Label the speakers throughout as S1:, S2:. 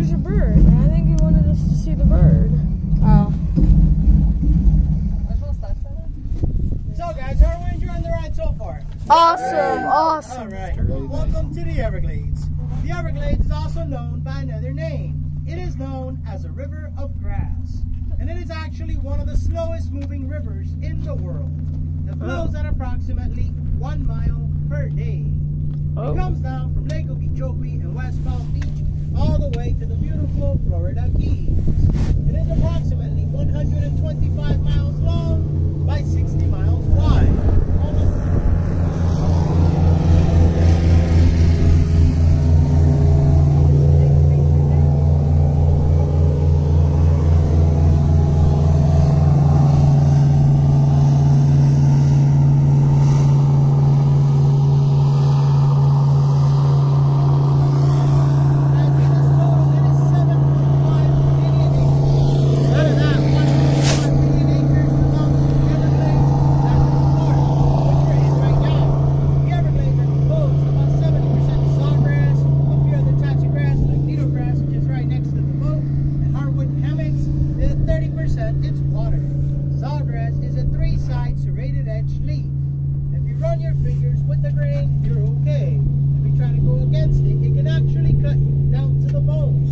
S1: there's a bird. I think he wanted us to see the bird.
S2: Oh.
S3: So guys, how are we enjoying the ride so far?
S1: Awesome, awesome.
S3: All right. Welcome to the Everglades. The Everglades is also known by another name. It is known as a river of grass. And it is actually one of the slowest moving rivers in the world. It flows at approximately 1 mile per day. It comes down from Lake Okeechobee and West Palm Beach all the way to the beautiful Florida Keys. It is approximately 125 miles long by 60 miles wide. It's water. Sawgrass is a 3-side serrated edge leaf. If you run your fingers with the grain, you're okay. If you try to go against it, it can actually cut you down to the bone.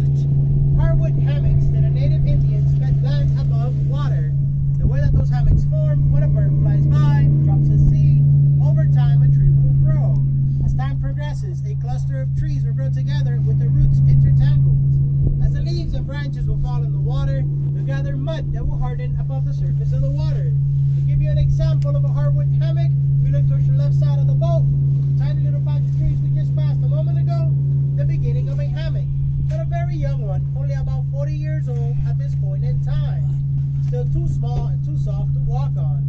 S3: Hardwood hammocks that the native Indians spent land above water. The way that those hammocks form, when a bird flies by, drops a seed, over time a tree will grow. As time progresses, a cluster of trees will grow together with the roots intertangled. As the leaves and branches will fall in the water, you'll gather mud that will harden above the surface of the water. To give you an example of a hardwood hammock, we look towards the left side of the boat. The tiny little patch of trees we just passed a moment ago, the beginning of a hammock. But a very young one, only about 40 years old at this point in time. Still too small and too soft to walk on.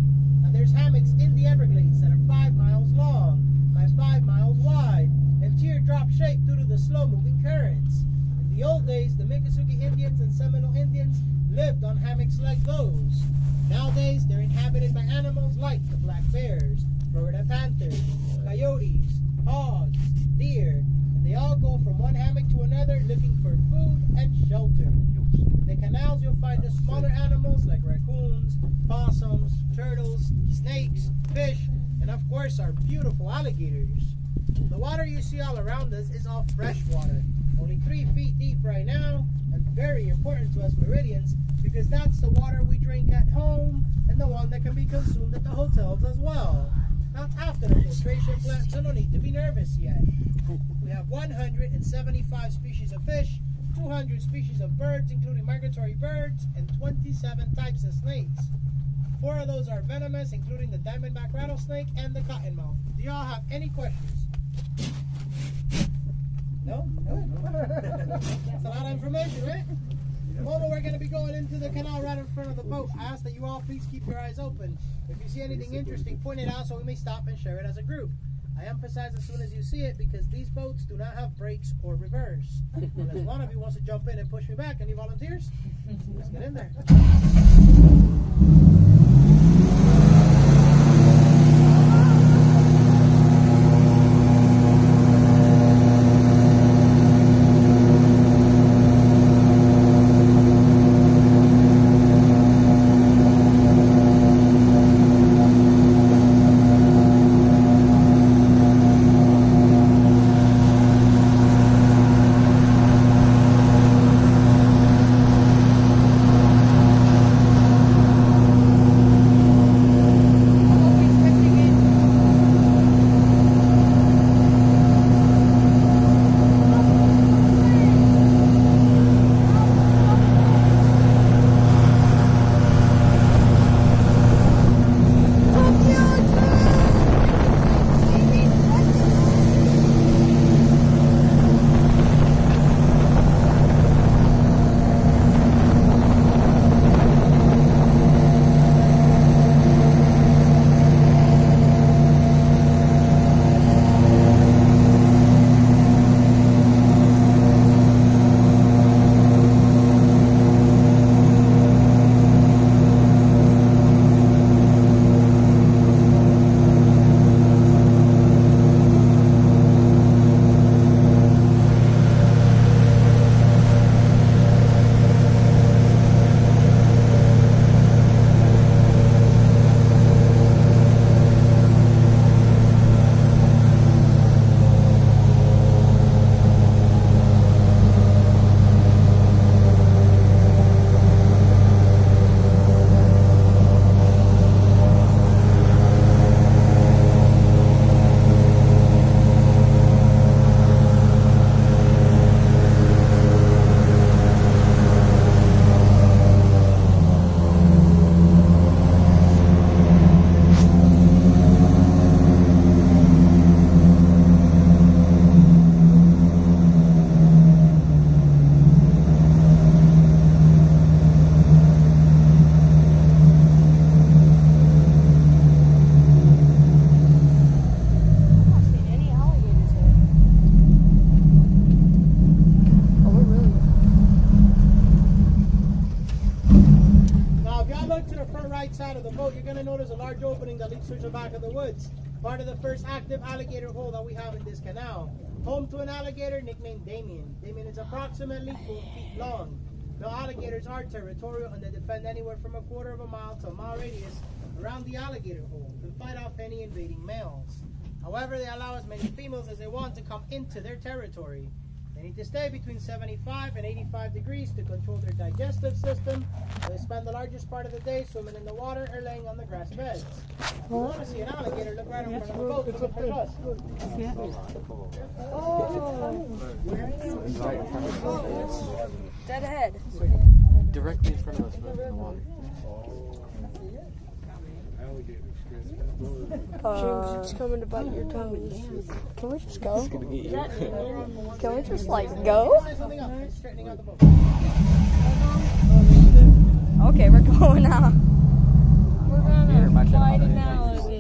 S3: And there's hammocks in the Everglades that are 5 miles long by 5 miles wide and teardrop shaped due to the slow-moving currents. In the old days, the Miccosukee Indians and Seminole Indians lived on hammocks like those. Nowadays, they're inhabited by animals like the black bears, Florida panthers, coyotes, hogs, deer, and they all go from one hammock to another looking for food and shelter. In the canals, you'll find the smaller animals like raccoons, possums, turtles, snakes, fish, and of course our beautiful alligators. The water you see all around us is all fresh water, only 3 feet deep right now, and very important to us Floridians because that's the water we drink at home and the one that can be consumed at the hotels as well. Now after the filtration plant, so no need to be nervous yet. We have 175 species of fish, 200 species of birds including migratory birds, and 27 types of snakes. 4 of those are venomous, including the diamondback rattlesnake and the cottonmouth. Do y'all have any questions? No? Good. That's a lot of information, right? The moment we're going to be going into the canal right in front of the boat, I ask that you all please keep your eyes open. If you see anything interesting, point it out so we may stop and share it as a group. I emphasize as soon as you see it because these boats do not have brakes or reverse. Unless one of you wants to jump in and push me back. Any volunteers? Let's get in there. large opening that leads to the back of the woods. Part of the first active alligator hole that we have in this canal. Home to an alligator nicknamed Damien. Damien is approximately 4 feet long. Now, alligators are territorial and they defend anywhere from a quarter of a mile to a mile radius around the alligator hole to fight off any invading males. However, they allow as many females as they want to come into their territory. They need to stay between 75 and 85 degrees to control their digestive system. They spend the largest part of the day swimming in the water or laying on the grass beds. If you want to see an alligator, look right in front of the boat. Look at us.
S1: Oh. Dead ahead.
S2: Directly in front of us, in the water.
S1: It's coming to bite your toes. Can we just go? Can we just like go? Okay, we're going now.
S4: We're gonna fight an alligator.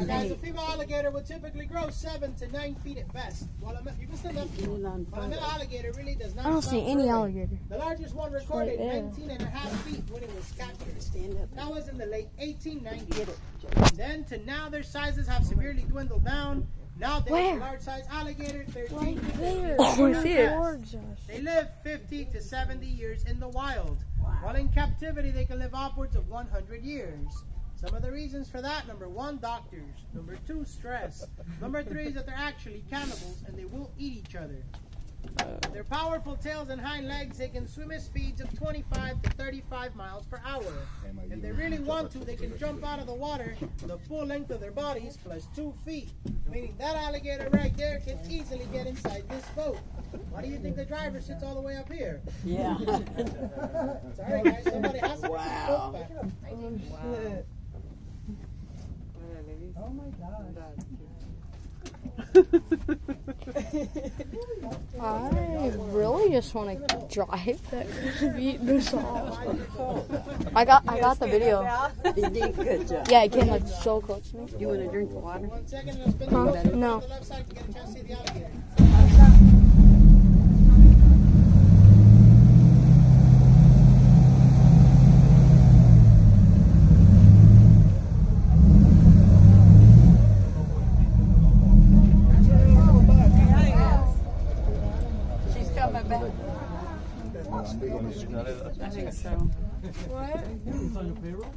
S3: Guys, a female alligator would typically grow 7 to 9 feet at best. While a male alligator really does not.
S1: I don't see any alligator.
S3: The largest one recorded 19.5 feet when it was captured. That was in the late 1890s. Then to now, their sizes have severely dwindled down. Now they are large size alligator, 13 to 15.
S1: Oh, I see it.
S3: They live 50 to 70 years in the wild. While in captivity, they can live upwards of 100 years. Some of the reasons for that: number 1, doctors; number 2, stress; number 3 is that they're actually cannibals and they will eat each other. Their powerful tails and hind legs, they can swim at speeds of 25 to 35 miles per hour. If they really want to, they can jump out of the water the full length of their bodies plus 2 feet, meaning that alligator right there can easily get inside this boat. Why do you think the driver sits all the way up here?
S5: Yeah.
S3: Sorry guys, somebody has to get this boat back.
S5: Wow. Oh my God.
S1: I really just want to drive that beat this off. I got the video.
S5: You did a good job.
S1: Yeah, it came like so close to me.
S5: You want to drink the water?
S3: 1 second and I'll spin
S1: Huh?
S3: the boat
S1: No.
S3: on the left side to get a chance to see the alligator.
S5: She's coming back. I think so.
S1: What?
S2: It's on your payroll?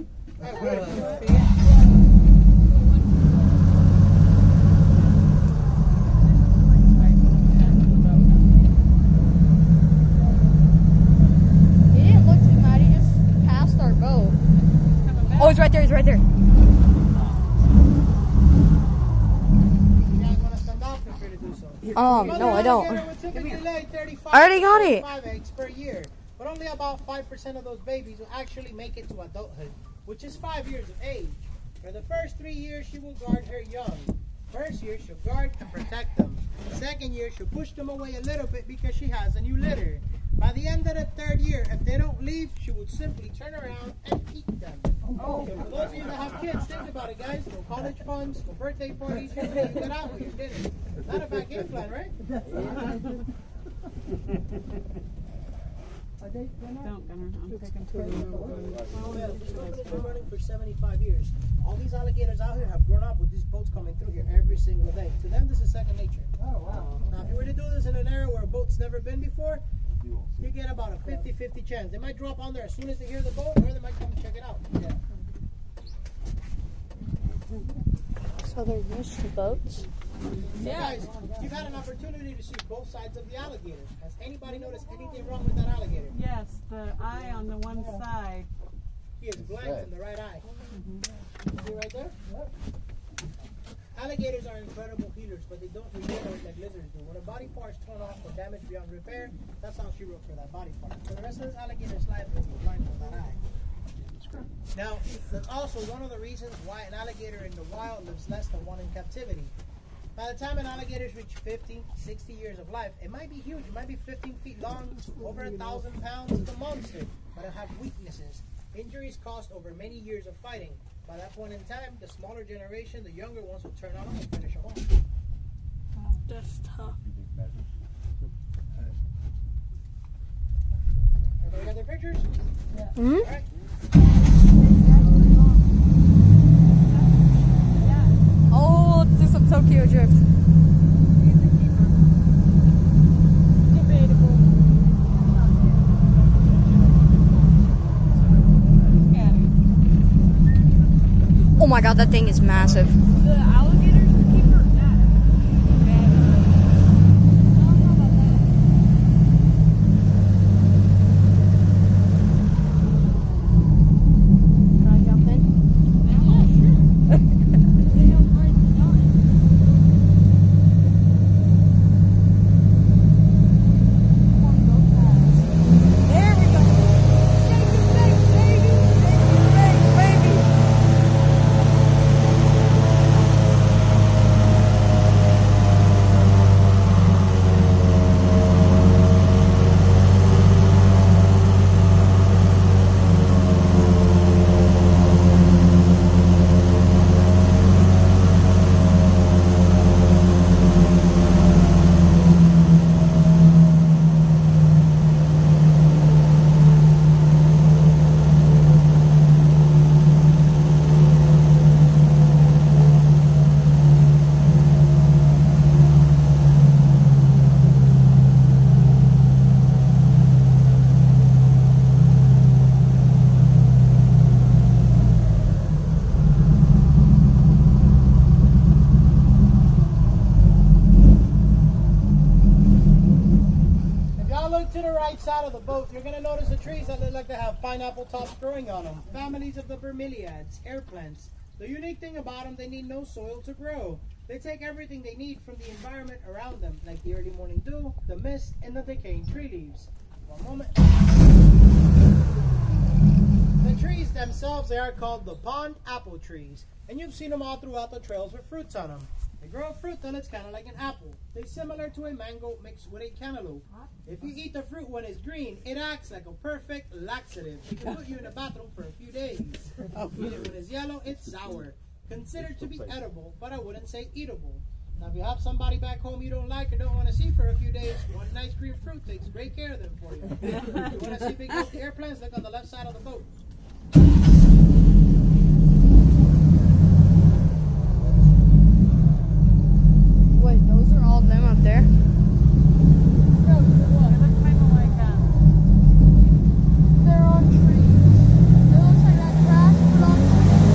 S1: He didn't look too mad. He just passed our boat. Oh, he's right there. He's right there.
S3: You guys want to stand up? Feel free to do so.
S1: No, I don't.
S3: Alligator would typically lay 35
S1: I already got
S3: to
S1: it.
S3: 45 eggs per year, but only about 5% of those babies will actually make it to adulthood, which is 5 years of age. For the first 3 years, she will guard her young. First year, she'll guard and protect them. Second year, she'll push them away a little bit because she has a new litter. By the end of the 3rd year, if they don't leave, she would simply turn around and eat them. So for those of you that have kids, think about it, guys. No college funds, no birthday parties, you get out with your dinner. Not a bad game plan, right?
S5: Don't, Gunner. I'm taking 2.
S3: They've been running for 75 years. All these alligators out here have grown up with these boats coming through here every single day. To them, this is second nature.
S5: Oh, wow.
S3: Now, if you were to do this in an area where a boat's never been before, you get about a 50-50 chance. They might drop on there as soon as they hear the boat, or they might come and check it out. Yeah.
S1: So they're used to boats?
S3: Yeah. Guys, you've had an opportunity to see both sides of the alligator. Has anybody noticed anything wrong with that alligator?
S5: Yes, the eye on the one side.
S3: He is blind from the right eye. See right there? Alligators are incredible healers, but they don't regenerate like lizards do. When a body part is torn off or damaged beyond repair, that's how she wrote for that body part. For the rest of this alligator's life, it will be blind from that eye. Now, that's also one of the reasons why an alligator in the wild lives less than one in captivity. By the time an alligator's reach 50, 60 years of life, it might be huge. It might be 15 feet long, over 1,000 pounds. It's a monster, but it'll have weaknesses. Injuries caused over many years of fighting. By that point in time, the smaller generation, the younger ones, will turn on them and finish them off.
S1: That's tough.
S3: Everybody got their pictures?
S1: Mm-hmm.
S3: All right.
S1: Tokyo Drift.
S4: Debatable.
S1: Oh my god, that thing is massive.
S4: The alligators the keeper? Yeah. I don't know about that.
S1: Can I jump in?
S4: Yeah, sure. They don't mind not. Come on, go fast. There we go. Shake your leg, baby. Shake your leg, baby.
S3: If y'all look to the right side of the boat, you're going to notice the trees that look like they have pineapple tops growing on them. Families of the bromeliads, air plants. The unique thing about them, they need no soil to grow. They take everything they need from the environment around them, like the early morning dew, the mist, and the decaying tree leaves. One moment. The trees themselves, they are called the pond apple trees. And you've seen them all throughout the trails with fruits on them. They grow a fruit and it's kind of like an apple. They're similar to a mango mixed with a cantaloupe. If you eat the fruit when it's green, it acts like a perfect laxative. It can put you in the bathroom for a few days. Eat it when it's yellow, it's sour. Considered to be edible, but I wouldn't say eatable. Now if you have somebody back home you don't like or don't want to see for a few days, one nice green fruit takes great care of them for you. If you want to see big healthy airplanes, look on the left side of the boat.
S1: Wait, those are all them up there?
S5: They look kind of like
S4: They're on trees. It looks like that grass put on trees.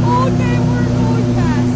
S4: Okay, we're going fast.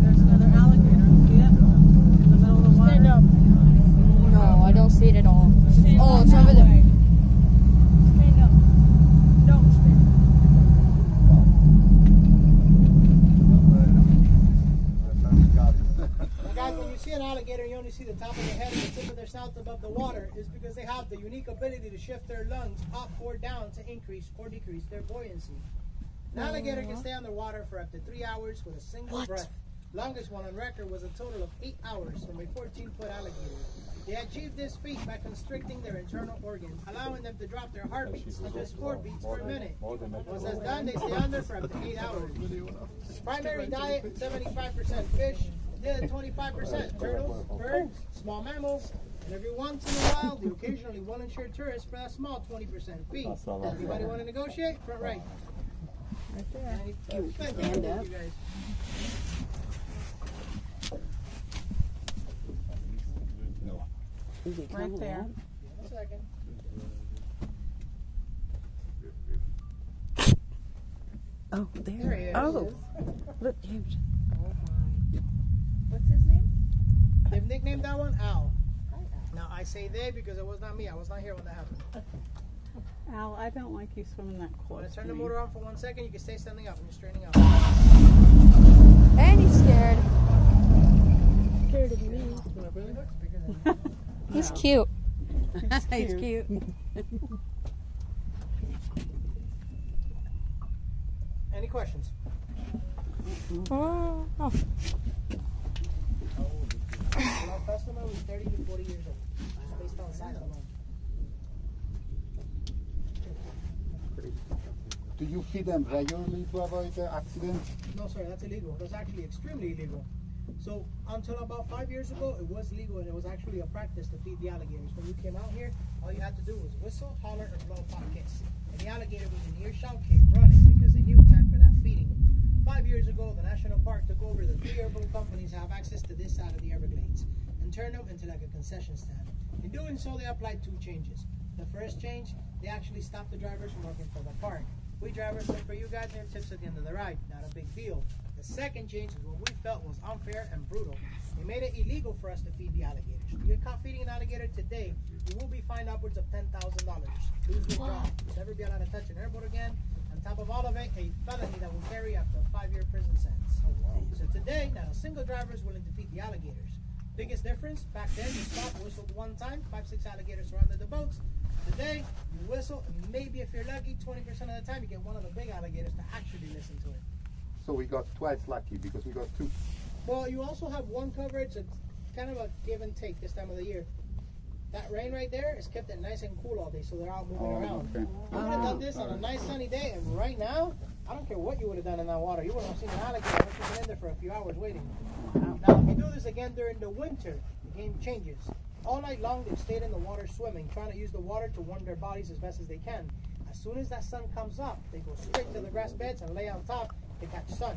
S5: there's another alligator. See it? In the middle of the water.
S4: Stand up.
S1: No, I don't see it at all.
S4: Stand
S1: Oh,
S4: up
S1: it's
S4: that
S1: over there.
S4: way. Stand up. Don't stand.
S3: Now guys, when you see an alligator, you only see the top of their head and the tip of their snout above the water, is because they have the unique ability to shift their lungs up or down to increase or decrease their buoyancy. An alligator can stay underwater for up to 3 hours with a single
S1: What?
S3: breath. Longest one on record was a total of 8 hours from a 14-foot alligator. They achieved this feat by constricting their internal organs, allowing them to drop their heartbeats to just 4 beats per minute. Once that's done, they stay under for up to 8 hours. Primary diet, 75% fish, the other 25% turtles, birds, small mammals, and every once in a while, the occasionally well-insured tourist for that small 20% fee. Anybody want to negotiate? Front right.
S4: Right there.
S3: Stand up. You guys.
S4: Right there.
S3: 1 second.
S6: Oh,
S3: There he is.
S6: Oh, look, James.
S4: What's his name?
S3: They've nicknamed that one Al. Now I say they because it was not me. I was not here when that happened.
S5: Al, I don't like you swimming that
S3: I'm
S5: close
S3: gonna turn
S5: to
S3: the
S5: me.
S3: motor on for 1 second. You can stay standing up when you're straightening up.
S1: And he's scared.
S4: Scared of me.
S3: He looks bigger than me.
S1: He's cute.
S6: He's cute.
S3: Any questions?
S1: Oh.
S3: Our customer was 30 to 40 years old. Based on size alone.
S7: Do you feed them regularly to avoid the accident?
S3: No, sir, that's illegal. That's actually extremely illegal. So until about 5 years ago, it was legal and it was actually a practice to feed the alligators. When you came out here, all you had to do was whistle, holler, or blow a pot kiss. And the alligator was in earshot, came running because they knew time for that feeding. 5 years ago, the national park took over. The 3 urban companies have access to this side of the Everglades and turned them into like a concession stand. In doing so, they applied 2 changes. The first change, they actually stopped the drivers from working for the park. We drivers look for you guys and tips at the end of the ride. Not a big deal. The second change is what we felt was unfair and brutal. They made it illegal for us to feed the alligators. If you get caught feeding an alligator today, you will be fined upwards of $10,000. Lose your job. You'll never be allowed to touch an airboat again. On top of all of it, a felony that will carry up to a 5-year prison sentence. So today, not a single driver is willing to feed the alligators. Biggest difference, back then you stopped, whistled 1 time, 5-6 alligators surrounded the boats. Today, you whistle, and maybe if you're lucky, 20% of the time you get one of the big alligators to actually listen to it.
S7: So we got twice lucky because we got 2.
S3: Well, you also have 1 coverage. It's kind of a give and take this time of the year. That rain right there has kept it nice and cool all day, so they're out moving around.
S7: Okay.
S3: You would have done this on a nice sunny day, and right now, I don't care what you would have done in that water. You wouldn't have seen an alligator unless you've been in there for a few hours waiting. Now, if you do this again during the winter, the game changes. All night long, they've stayed in the water swimming, trying to use the water to warm their bodies as best as they can. As soon as that sun comes up, they go straight to the grass beds and lay on top to catch sun.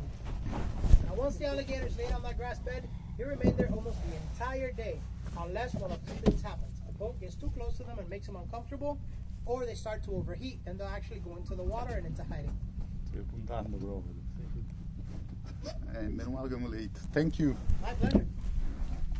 S3: Now, once the alligators lay on that grass bed, they remain there almost the entire day, unless one of 2 things happens. A boat gets too close to them and makes them uncomfortable, or they start to overheat, and they'll actually go into the water and into hiding.
S7: Meno male che me late. Thank you.
S3: My pleasure.